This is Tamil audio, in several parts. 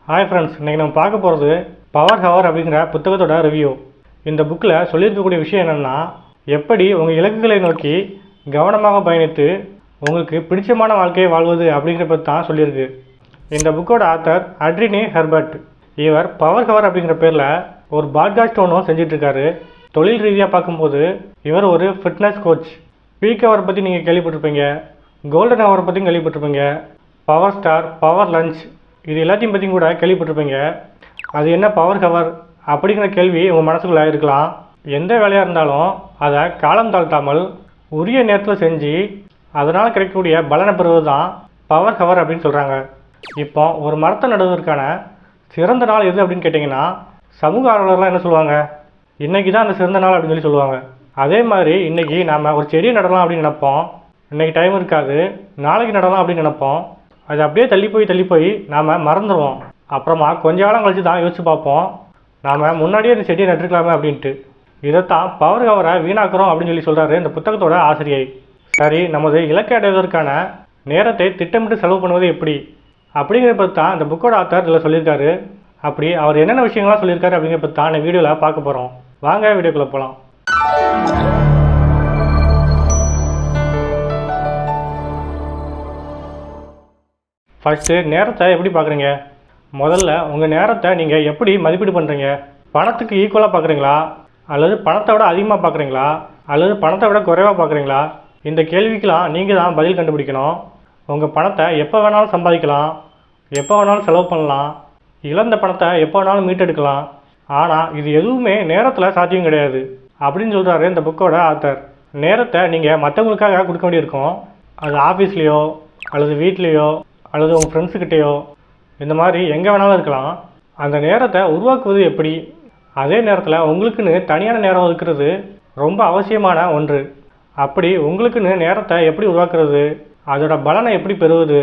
ஹாய் ஃப்ரெண்ட்ஸ், இன்றைக்கி நம்ம பார்க்க போகிறது பவர் ஹவர் அப்படிங்கிற புத்தகத்தோட ரிவ்யூ. இந்த புக்கில் சொல்லியிருக்கக்கூடிய விஷயம் என்னென்னா, எப்படி உங்கள் இலக்குகளை நோக்கி கவனமாக பயணித்து உங்களுக்கு பிடிச்சமான வாழ்க்கையை வாழ்வது அப்படிங்கிற பற்றி தான் சொல்லியிருக்கு. இந்த புக்கோட ஆத்தர் அட்ரினி ஹெர்பர்ட். இவர் பவர் ஹவர் அப்படிங்கிற பேரில் ஒரு பாட்காஸ்ட் ஒன்றும் செஞ்சிட்ருக்காரு. தொழில் ரீதியாக பார்க்கும்போது இவர் ஒரு ஃபிட்னஸ் கோச். பீக் ஹவர் பற்றி நீங்கள் கேள்விப்பட்டிருப்பீங்க, கோல்டன் ஹவர் பற்றியும் கேள்விப்பட்டிருப்பீங்க, பவர் ஸ்டார், பவர் லஞ்ச், இது எல்லாத்தையும் பற்றியும் கூட கேள்விப்பட்டிருப்பீங்க. அது என்ன பவர் ஹவர் அப்படிங்கிற கேள்வி உங்கள் மனசுக்குள்ளே இருக்கலாம். எந்த வேலையாக இருந்தாலும் அதை காலம் தாழ்த்தாமல் உரிய நேரத்தில் செஞ்சு அதனால் கிடைக்கக்கூடிய பலனை பெறுவது தான் பவர் ஹவர் அப்படின்னு சொல்கிறாங்க. இப்போ ஒரு மரத்தை நடுவதற்கான சிறந்த நாள் எது அப்படின்னு கேட்டிங்கன்னா, சமூக ஆர்வலர்லாம் என்ன சொல்லுவாங்க, இன்றைக்கி தான் அந்த சிறந்த நாள் அப்படின்னு சொல்லுவாங்க. அதே மாதிரி இன்றைக்கி நாம் ஒரு செடியை நடலாம் அப்படின்னு நினைப்போம். இன்றைக்கி டைம் இருக்காது, நாளைக்கு நடலாம் அப்படின்னு நினைப்போம். அது அப்படியே தள்ளி போய் நாம் மறந்துடுவோம். அப்புறமா கொஞ்ச காலம் கழிச்சு தான் யோசிச்சு பார்ப்போம், நாம் முன்னாடியே இந்த செடியை நட்டுருக்கலாமே அப்படின்ட்டு. இதைத்தான் பவர் ஹவரை வீணாக்குறோம் அப்படின்னு சொல்கிறாரு இந்த புத்தகத்தோட ஆசிரியை. சரி, நமது இலக்கை அடைவதற்கான நேரத்தை திட்டமிட்டு செலவு பண்ணுவது எப்படி அப்படிங்கிறத பற்றி தான் இந்த புக்கோட ஆத்தர் இதில் சொல்லியிருக்காரு. அப்படி அவர் என்னென்ன விஷயங்கள்லாம் சொல்லியிருக்காரு அப்படிங்கிறத பற்றி தான் இந்த வீடியோவில் பார்க்க போகிறோம். வாங்க வீடியோக்குள்ளே போகலாம். ஃபஸ்ட்டு நேரத்தை எப்படி பார்க்குறீங்க? முதல்ல உங்கள் நேரத்தை நீங்கள் எப்படி மதிப்பீடு பண்ணுறீங்க? பணத்துக்கு ஈக்குவலாக பார்க்குறீங்களா, அல்லது பணத்தை விட அதிகமாக பார்க்குறீங்களா, அல்லது பணத்தை விட குறைவாக பார்க்குறீங்களா? இந்த கேள்விக்கெலாம் நீங்கள் தான் பதில் கண்டுபிடிக்கணும். உங்கள் பணத்தை எப்போ வேணாலும் சம்பாதிக்கலாம், எப்போ வேணாலும் செலவு பண்ணலாம், இழந்த பணத்தை எப்போ வேணாலும் மீட்டெடுக்கலாம். ஆனால் இது எதுவுமே நேரத்தில் சாத்தியம் கிடையாது அப்படின்னு சொல்கிறாரு இந்த புக்கோட ஆத்தர். நேரத்தை நீங்கள் மற்றவங்களுக்காக கொடுக்க வேண்டியிருக்கும். அது ஆஃபீஸ்லேயோ அல்லது வீட்லேயோ அல்லது உங்கள் ஃப்ரெண்ட்ஸுக்கிட்டேயோ இந்த மாதிரி எங்கே வேணாலும் இருக்கலாம். அந்த நேரத்தை உருவாக்குவது எப்படி? அதே நேரத்தில் உங்களுக்குன்னு தனியான நேரம் இருக்கிறது ரொம்ப அவசியமான ஒன்று. அப்படி உங்களுக்குன்னு நேரத்தை எப்படி உருவாக்குறது, அதோட பலனை எப்படி பெறுவது,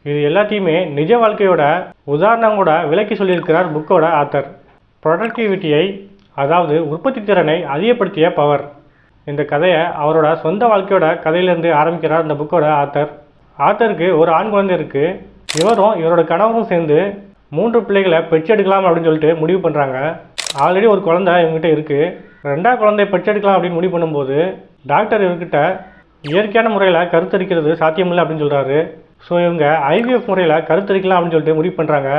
இது எல்லாத்தையுமே நிஜ வாழ்க்கையோட உதாரணங்களோட விளக்கி சொல்லியிருக்கிறார் புக்கோட ஆத்தர். ப்ரொடக்டிவிட்டியை, அதாவது உற்பத்தி திறனை அதிகப்படுத்திய பவர். இந்த கதையை அவரோட சொந்த வாழ்க்கையோட கதையிலேருந்து ஆரம்பிக்கிறார் இந்த புக்கோட ஆத்தர். ஆத்தருக்கு ஒரு ஆண் குழந்தை இருக்குது. இவரும் இவரோட கணவரும் சேர்ந்து 3 பிள்ளைகளை பெற்றெடுக்கலாம் அப்படின்னு சொல்லிட்டு முடிவு பண்ணுறாங்க. ஆல்ரெடி ஒரு குழந்தை இவங்ககிட்ட இருக்குது. 2ஆவது குழந்தைய பெற்றெடுக்கலாம் அப்படின்னு முடிவு பண்ணும்போது டாக்டர் இவர்கிட்ட இயற்கையான முறையில் கருத்தரிக்கிறது சாத்தியமில்லை அப்படின்னு சொல்கிறாரு. ஸோ இவங்க ஐவிஎஃப் முறையில் கருத்தரிக்கலாம் அப்படின்னு சொல்லிட்டு முடிவு பண்ணுறாங்க.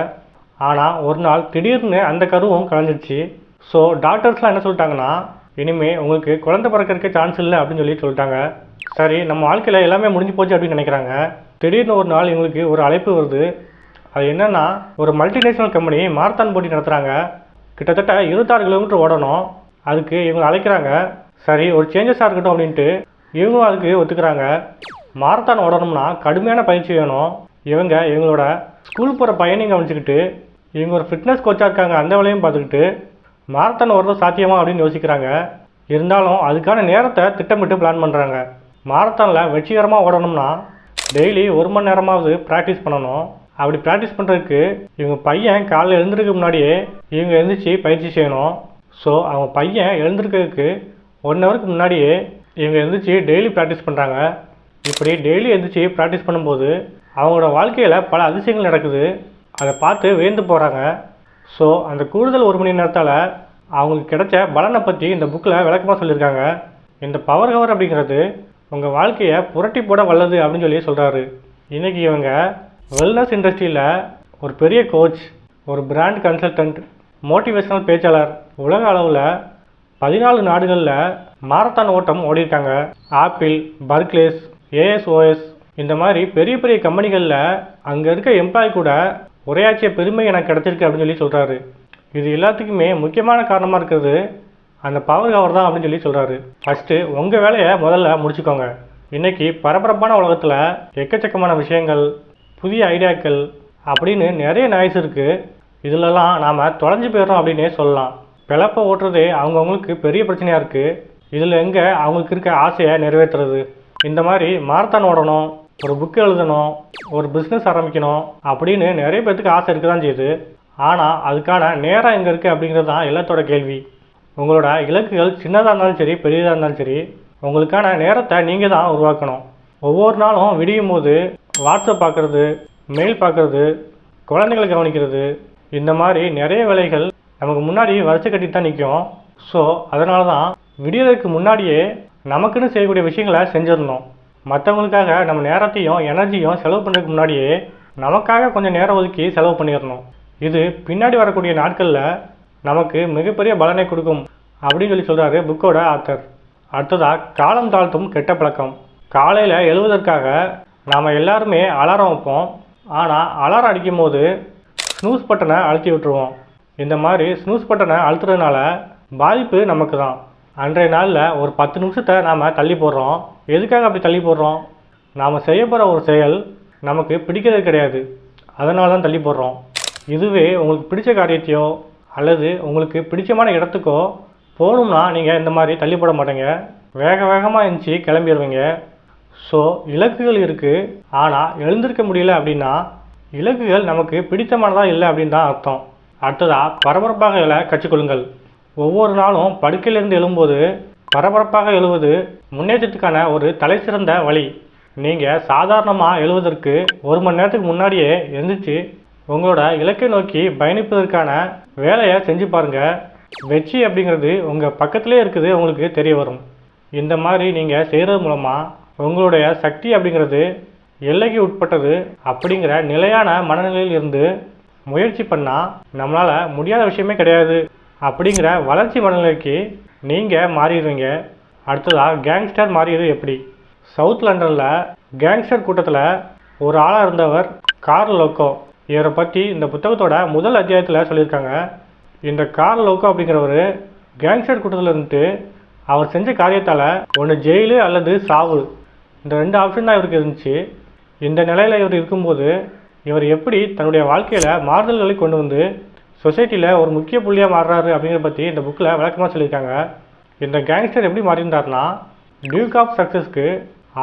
ஆனால் ஒரு நாள் திடீர்னு அந்த கருவும் கலைஞ்சிடுச்சு. ஸோ டாக்டர்ஸ்லாம் என்ன சொல்லிட்டாங்கன்னா, இனிமேல் உங்களுக்கு குழந்தை பிறக்கிறதுக்கு சான்ஸ் இல்லை அப்படின்னு சொல்லிட்டாங்க. சரி, நம்ம வாழ்க்கையில் எல்லாமே முடிஞ்சு போச்சு அப்படின்னு நினைக்கிறாங்க. திடீர்னு ஒரு நாள் இவங்களுக்கு ஒரு அழைப்பு வருது. அது என்னென்னா, ஒரு மல்டிநேஷ்னல் கம்பெனி மாரத்தான் போட்டி நடத்துகிறாங்க. கிட்டத்தட்ட 26 கிலோமீட்டர் ஓடணும். அதுக்கு இவங்க அழைக்கிறாங்க. சரி, ஒரு சேஞ்சஸாக இருக்கட்டும் அப்படின்ட்டு இவங்களும் அதுக்கு ஒத்துக்கிறாங்க. மாரத்தான் ஓடணும்னா கடுமையான பயிற்சி வேணும். இவங்களோட ஸ்கூல் போகிற பையனையும் கவனிச்சுக்கிட்டு இவங்க ஒரு ஃபிட்னஸ் கோச்சாக இருக்காங்க, அந்த வேலையும் பார்த்துக்கிட்டு மாரத்தான் ஓடுறது சாத்தியமா அப்படின்னு யோசிக்கிறாங்க. இருந்தாலும் அதுக்கான நேரத்தை திட்டமிட்டு பிளான் பண்ணுறாங்க. மாரத்தானில் வெற்றிகரமாக ஓடணும்னா டெய்லி 1 மணி நேரமாவது ப்ராக்டிஸ் பண்ணணும். அப்படி ப்ராக்டிஸ் பண்ணுறதுக்கு இவங்க பையன் காலையில் எழுந்திருக்க முன்னாடியே இவங்க எழுந்திரிச்சு பயிற்சி செய்யணும். ஸோ அவங்க பையன் எழுந்திருக்கிறதுக்கு 1 ஹவருக்கு முன்னாடியே இவங்க எழுந்திரிச்சு டெய்லி ப்ராக்டிஸ் பண்ணுறாங்க. இப்படி டெய்லி எழுந்திரிச்சு ப்ராக்டிஸ் பண்ணும்போது அவங்களோட வாழ்க்கையில் பல அதிசயங்கள் நடக்குது. அதை பார்த்து வியந்து போகிறாங்க. ஸோ அந்த கூடுதல் 1 மணி நேரத்தால் அவங்களுக்கு கிடைச்ச பலனை பற்றி இந்த புக்கில் விளக்கமாக சொல்லியிருக்காங்க. இந்த பவர் ஹவர் அப்படிங்கிறது உங்கள் வாழ்க்கையை புரட்டி போட வல்லது அப்படின்னு சொல்கிறாரு. இன்றைக்கி இவங்க வெல்னஸ் இண்டஸ்ட்ரியில் ஒரு பெரிய கோச், ஒரு பிராண்ட் கன்சல்டன்ட், மோட்டிவேஷனல் பேச்சாளர். உலக அளவில் 14 நாடுகளில் மாரத்தான் ஓட்டம் ஓடிருக்காங்க. ஆப்பிள், பர்க்லேஸ், ஏஎஸ்ஓஎஸ் இந்த மாதிரி பெரிய பெரிய கம்பெனிகளில் அங்கே இருக்க எம்ப்ளாயி கூட உரையாற்றிய பெருமை எனக்கு கிடச்சிருக்கு அப்படின்னு சொல்கிறாரு. இது எல்லாத்துக்குமே முக்கியமான காரணமாக இருக்கிறது அந்த பவர் ஹவர் தான் அப்படின்னு சொல்கிறாரு. ஃபஸ்ட்டு உங்கள் வேலையை முதல்ல முடிச்சுக்கோங்க. இன்றைக்கி பரபரப்பான உலகத்தில் எக்கச்சக்கமான விஷயங்கள், புதிய ஐடியாக்கள் அப்படின்னு நிறைய நாய்ஸ் இருக்குது. இதிலெல்லாம் நாம் தொலைஞ்சு போயிடுறோம் அப்படின்னே சொல்லலாம். பிழப்பை ஓட்டுறதே அவங்கவுங்களுக்கு பெரிய பிரச்சனையாக இருக்குது. இதில் எங்கே அவங்களுக்கு இருக்க ஆசையை நிறைவேற்றுறது? இந்த மாதிரி மாரத்தான் ஓடணும், ஒரு புக்கு எழுதணும், ஒரு பிஸ்னஸ் ஆரம்பிக்கணும் அப்படின்னு நிறைய பேர்த்துக்கு ஆசை இருக்க தான் செய்யுது. ஆனால் அதுக்கான நேரம் எங்கே இருக்குது அப்படிங்கிறது தான் எல்லாத்தோட கேள்வி. உங்களோட இலக்குகள் சின்னதாக இருந்தாலும் சரி, பெரியதாக இருந்தாலும் சரி, உங்களுக்கான நேரத்தை நீங்கள் தான் உருவாக்கணும். ஒவ்வொரு நாளும் விடியும் போது வாட்ஸ்அப் பார்க்குறது, மெயில் பார்க்குறது, குழந்தைகளை கவனிக்கிறது, இந்த மாதிரி நிறைய வேலைகள் நமக்கு முன்னாடி வரிசை கட்டி தான் நிற்கும். ஸோ அதனால தான் விடியறதுக்கு முன்னாடியே நமக்குன்னு செய்யக்கூடிய விஷயங்களை செஞ்சிடணும். மற்றவங்களுக்காக நம்ம நேரத்தையும் எனர்ஜியும் செலவு பண்ணுறதுக்கு முன்னாடியே நமக்காக கொஞ்சம் நேரம் ஒதுக்கி செலவு பண்ணிடணும். இது பின்னாடி வரக்கூடிய நாட்களில் நமக்கு மிகப்பெரிய பலனை கொடுக்கும் அப்படின்னு சொல்கிறாரு புக்கோட ஆத்தர். அடுத்ததாக காலம் தாழ்த்தும் கெட்ட பழக்கம். காலையில் எழுவதற்காக நாம் எல்லாருமே அலாரம் வைப்போம். ஆனால் அலாரம் அடிக்கும் போது ஸ்னூஸ் பட்டனை அழுத்தி விட்டுருவோம். இந்த மாதிரி ஸ்னூஸ் பட்டனை அழுத்துறதுனால பாதிப்பு நமக்கு தான். அன்றைய நாளில் ஒரு 10 நிமிஷத்தை நாம் தள்ளி போடுறோம். எதுக்காக அப்படி தள்ளி போடுறோம்? நாம் செய்ய போகிற ஒரு செயல் நமக்கு பிடிக்கிறது கிடையாது, அதனால தான் தள்ளி போடுறோம். இதுவே உங்களுக்கு பிடிச்ச காரியத்தையோ அல்லது உங்களுக்கு பிடிச்சமான இடத்துக்கோ போகணும்னா நீங்கள் இந்த மாதிரி தள்ளி போட மாட்டீங்க. வேக வேகமாக எழுந்துச்சி கிளம்பிடுவீங்க. ஸோ இலக்குகள் இருக்குது, ஆனால் எழுந்திருக்க முடியல அப்படின்னா இலக்குகள் நமக்கு பிடித்தமானதாக இல்லை அப்படின்னு தான் அர்த்தம். அடுத்ததாக பரபரப்பாக கற்றுக்கொள்ளுங்கள். ஒவ்வொரு நாளும் படுக்கையிலிருந்து எழும்போது பரபரப்பாக எழுவது முன்னேற்றத்துக்கான ஒரு தலை சிறந்த வழி. நீங்கள் சாதாரணமாக எழுவதற்கு 1 மணி நேரத்துக்கு முன்னாடியே எழுந்திரிச்சு உங்களோட இலக்கை நோக்கி பயணிப்பதற்கான வேலையை செஞ்சு பாருங்கள். வெற்றி அப்படிங்கிறது உங்கள் பக்கத்திலே இருக்குது, உங்களுக்கு தெரிய வரும். இந்த மாதிரி நீங்கள் செய்கிறது மூலமாக உங்களுடைய சக்தி அப்படிங்கிறது எல்லைக்கு உட்பட்டது அப்படிங்கிற நிலையான மனநிலையில் இருந்து முயற்சி பண்ணால் நம்மளால் முடியாத விஷயமே கிடையாது அப்படிங்கிற வளர்ச்சி மனநிலைக்கு நீங்கள் மாறிடுவீங்க. அடுத்ததாக கேங்ஸ்டர் மாறியது எப்படி? சவுத் லண்டனில் கேங்ஸ்டர் கூட்டத்தில் ஒரு ஆளாக இருந்தவர் கார்ல் லோக்கோ. இவரை பற்றி இந்த புத்தகத்தோட முதல் அத்தியாயத்தில் சொல்லியிருக்காங்க. இந்த கார்ல் லோக்கோ அப்படிங்கிறவர் கேங்ஸ்டர் கூட்டத்தில் இருந்துட்டு அவர் செஞ்ச காரியத்தால் ஒன்று ஜெயிலு அல்லது சாவு, இந்த 2 ஆப்ஷன் தான் இவருக்கு இருந்துச்சு. இந்த நிலையில் இவர் இருக்கும்போது இவர் எப்படி தன்னுடைய வாழ்க்கையில் மாறுதல்களை கொண்டு வந்து சொசைட்டியில் ஒரு முக்கிய புள்ளியாக மாறுறாரு அப்படிங்கிறத பற்றி இந்த புக்கில் விளக்கமாக சொல்லியிருக்காங்க. இந்த கேங்ஸ்டர் எப்படி மாறியிருந்தார்னா, டியூக் ஆஃப் சக்ஸஸ்க்கு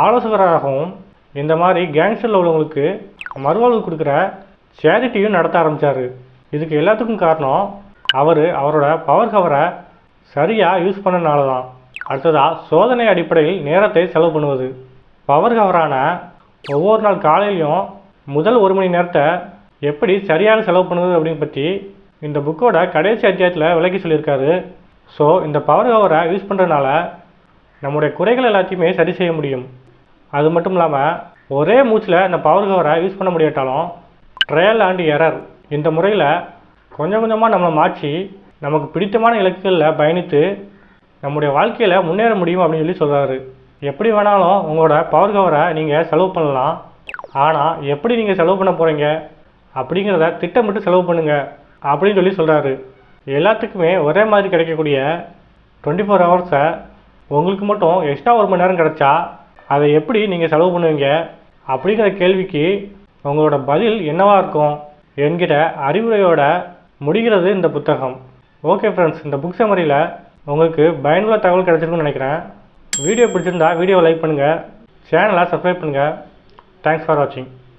ஆலோசகராகவும் இந்த மாதிரி கேங்ஸ்டரில் உள்ளவங்களுக்கு மறுவாழ்வு கொடுக்குற சேரிட்டியும் நடத்த ஆரம்பித்தார். இதுக்கு எல்லாத்துக்கும் காரணம் அவரோட பவர் கவரை சரியாக யூஸ் பண்ணனால தான். அடுத்ததாக சோதனை அடிப்படையில் நேரத்தை செலவு பண்ணுவது. பவர் கவரான ஒவ்வொரு நாள் காலையிலையும் முதல் 1 மணி நேரத்தை எப்படி சரியாக செலவு பண்ணுவது அப்படின்னு பற்றி இந்த புக்கோட கடைசி அத்தியாயத்தில் விளக்கி சொல்லியிருக்காரு. ஸோ இந்த பவர் கவரை யூஸ் பண்ணுறதுனால நம்முடைய குறைகள் எல்லாத்தையுமே சரி செய்ய முடியும். அது மட்டும் இல்லாமல் ஒரே மூச்சில் இந்த பவர் கவரை யூஸ் பண்ண முடியாட்டாலும் ட்ரையல் அண்ட் எரர் இந்த முறையில் கொஞ்சம் கொஞ்சமாக நம்மளை மாற்றி நமக்கு பிடித்தமான இலக்குகளில் பயணித்து நம்முடைய வாழ்க்கையில் முன்னேற முடியும் அப்படின்னு சொல்கிறாரு. எப்படி வேணாலும் உங்களோட பவர் கவரை நீங்கள் செலவு பண்ணலாம், ஆனால் எப்படி நீங்கள் செலவு பண்ண போகிறீங்க அப்படிங்கிறத திட்டமிட்டு செலவு பண்ணுங்கள் அப்படின்னு சொல்கிறாரு. எல்லாத்துக்குமே ஒரே மாதிரி கிடைக்கக்கூடிய 24 ஹவர்ஸை உங்களுக்கு மட்டும் எக்ஸ்ட்ரா 1 மணி நேரம் கிடச்சா அதை எப்படி நீங்கள் செலவு பண்ணுவீங்க அப்படிங்கிற கேள்விக்கு உங்களோட பதில் என்னவாக இருக்கும் என்கிற அறிவுரையோட முடிகிறது இந்த புத்தகம். ஓகே ஃப்ரெண்ட்ஸ், இந்த புக் சம்மரியில் உங்களுக்கு பயனுள்ள தகவல் கிடைச்சிருக்குன்னு நினைக்கிறேன். வீடியோ பிடிச்சிருந்தா வீடியோவை லைக் பண்ணுங்கள், சேனலை சப்ஸ்கிரைப் பண்ணுங்கள். தேங்க்ஸ் ஃபார் வாட்சிங்.